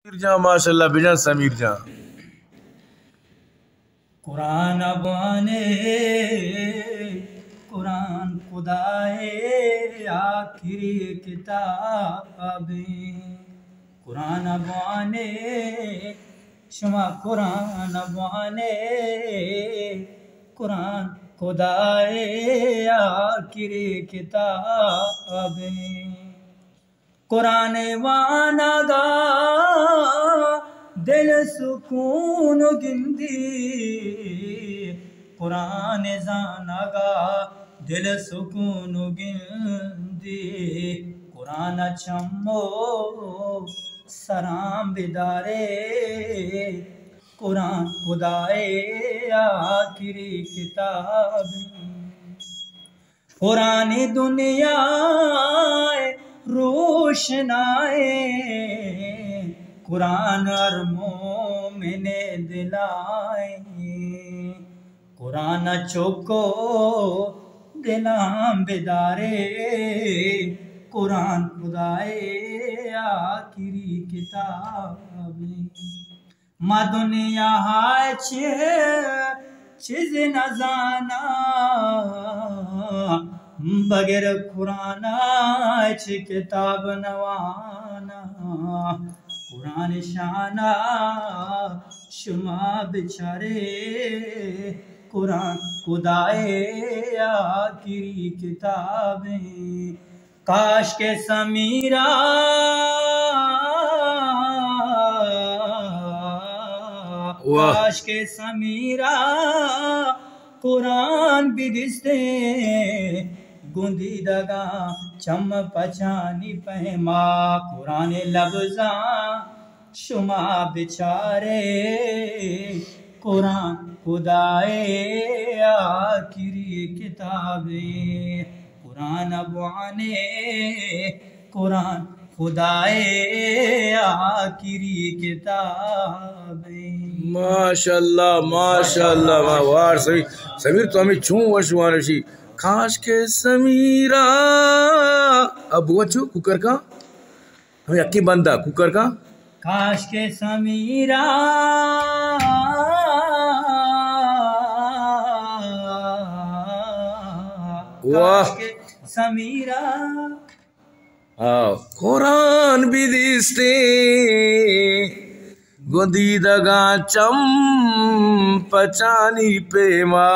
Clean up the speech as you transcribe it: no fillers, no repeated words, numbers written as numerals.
जहाँ माशाल्लाह बेजान समीर जहाँ कुरान बाने कुरान खुदाए आखिरी किताबें कुरान बाने शुमा कुरान बाने कुरान खुदाए आखिरी किताबें कुरान वानागा दिल सुकून गिंदी कुरान जानागा दिल सुकून गिंदी कुरान चम्मो सराम बिदारे कुरान खुदाए आखिरी किताब पुरानी दुनिया रोशनाए कुरान अरमों मैंने दिलाए कुरान चौको दिलाम बिदारे कुरान खुदाए आखिरी किताबें मा दुनिया हाय चीज न जाना बगैर कुरान किताब नवाना कुरान शाना शुमा बिचारे कुरान खुदाए आखिरी किताबें काश के समीरा काश के समीरा कुरान बिदिस्ते गुंदी दगा चम पचानी पहमा कुरान लफ्जा शुमा बिचारे कुरान खुदाए आखिरी किताबें कुरान अबवाने कुरान खुदाए आखिरी किताबें माशाल्लाह माशाल्लाह वार सही समीर तो हमें छू वशवानशी खास के समीरा अब वचो कुकर का हमें अक्की बंदा कुकर का काश के समीरा वाह के समीरा कुरान बिदिस्ते गोदी दगा चम पचानी पेमा